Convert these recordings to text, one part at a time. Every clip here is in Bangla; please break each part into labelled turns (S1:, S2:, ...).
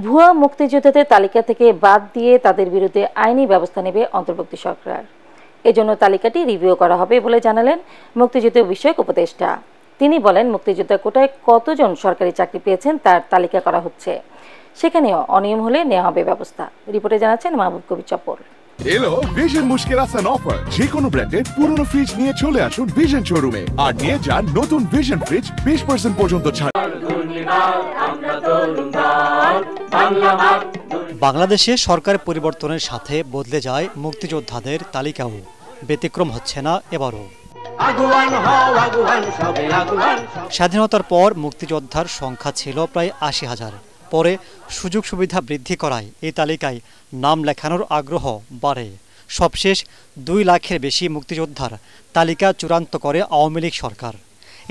S1: ভুয়া মুক্তিযোদ্ধাদের তালিকা থেকে বাদ দিয়ে তাদের বিরুদ্ধে আইনি ব্যবস্থা নেবে অন্তর্বর্তী সরকার। এজন্য তালিকাটি রিভিউ করা হবে বলে জানালেন মুক্তিযুদ্ধ বিষয়ক উপদেষ্টা। তিনি বলেন, মুক্তিযোদ্ধা কোটায় কতজন সরকারি চাকরি পেয়েছেন তার তালিকা করা হচ্ছে, সেখানেও অনিয়ম হলে নেওয়া হবে ব্যবস্থা। রিপোর্টে জানাচ্ছেন মাহবুব কবির চপল।
S2: এলো ভিশন মুশকিল আসান অফার। যে কোনো ব্র্যান্ডের পুরনো ফ্রিজ নিয়ে চলে আসুন ভিশন শোরুমে আর নিয়ে যান নতুন ভিশন ফ্রিজ 20% পর্যন্ত ছাড়।
S3: বাংলাদেশে সরকার পরিবর্তনের সাথে বদলে যায় মুক্তিযোদ্ধাদের তালিকাও, ব্যতিক্রম হচ্ছে না এবারও। স্বাধীনতার পর মুক্তিযোদ্ধার সংখ্যা ছিল প্রায় ৮০,০০০। পরে সুযোগ সুবিধা বৃদ্ধি করায় এই তালিকায় নাম লেখানোর আগ্রহ বাড়ে। সবশেষ ২ লাখের বেশি মুক্তিযোদ্ধার তালিকা চূড়ান্ত করে আওয়ামী লীগ সরকার।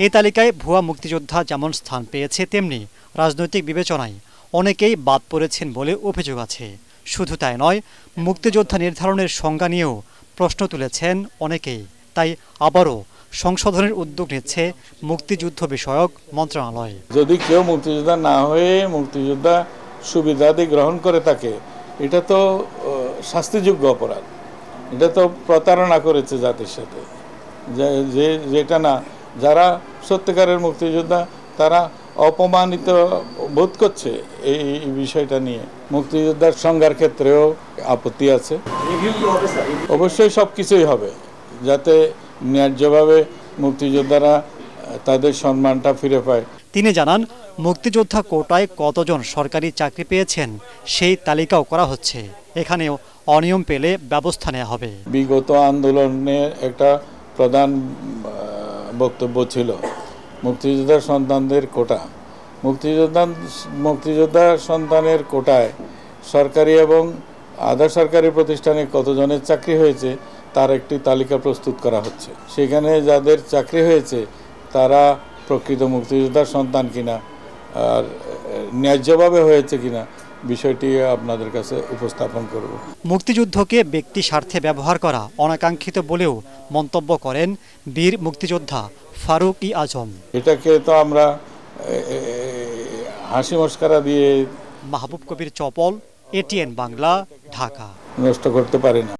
S3: এই তালিকায় ভুয়া মুক্তিযোদ্ধা যেমন স্থান পেয়েছে, তেমনি রাজনৈতিক বিবেচনায় অনেকেই বাদ পড়েছেন বলে অভিযোগ আছে। শুধু তাই নয়, মুক্তিযোদ্ধা নির্ধারণের সংজ্ঞা নিয়েও প্রশ্ন তুলেছেন অনেকেই। তাই আবারও সংশোধনের উদ্যোগ নিচ্ছে মুক্তিযুদ্ধ বিষয়ক মন্ত্রণালয়।
S4: যদি কেউ মুক্তিযোদ্ধা না হয়ে মুক্তিযোদ্ধা সুবিধাদি গ্রহণ করে থাকে, এটা তো শাস্তিযোগ্য অপরাধ। এটা তো প্রতারণা করেছে জাতির সাথে। যেটা না, যারা সত্যিকারের মুক্তিযোদ্ধা তারা অপমানিত বোধ করছে এই বিষয়টা নিয়ে। মুক্তিযোদ্ধার সংজ্ঞার ক্ষেত্রেও আপত্তি আছে। অবশ্যই সব কিছুই হবে যাতে ন্যায্যভাবে মুক্তিযোদ্ধারা তাদের সম্মানটা ফিরে পায়।
S3: তিনি জানান, মুক্তিযোদ্ধা কোটায় কতজন সরকারি চাকরি পেয়েছেন সেই তালিকাও করা হচ্ছে। এখানেও অনিয়ম পেলে ব্যবস্থা নেওয়া হবে।
S4: বিগত আন্দোলনের একটা প্রধান বক্তব্য ছিল মুক্তিযোদ্ধার সন্তানদের কোটা। মুক্তিযোদ্ধার সন্তানের কোটায় সরকারি এবং আধা সরকারি প্রতিষ্ঠানে কতজনের চাকরি হয়েছে তার একটি তালিকা প্রস্তুত করা হচ্ছে। সেখানে যাদের চাকরি হয়েছে তারা প্রকৃত মুক্তিযোদ্ধার সন্তান কিনা আর ন্যায্যভাবে হয়েছে কিনা বিষয়টি আপনাদের কাছে উপস্থাপন করব।
S3: মুক্তিযুদ্ধকে ব্যক্তি স্বার্থে ব্যবহার করা অনাকাঙ্ক্ষিত বলেও মন্তব্য করেন বীর মুক্তিযোদ্ধা ফারুক-ই আজম।
S4: এটাকে তো আমরা হাসি মস্করা দিয়ে
S3: মাহবুব কবির চপল, এটিএন বাংলা, ঢাকা।
S4: নষ্ট করতে পারি না।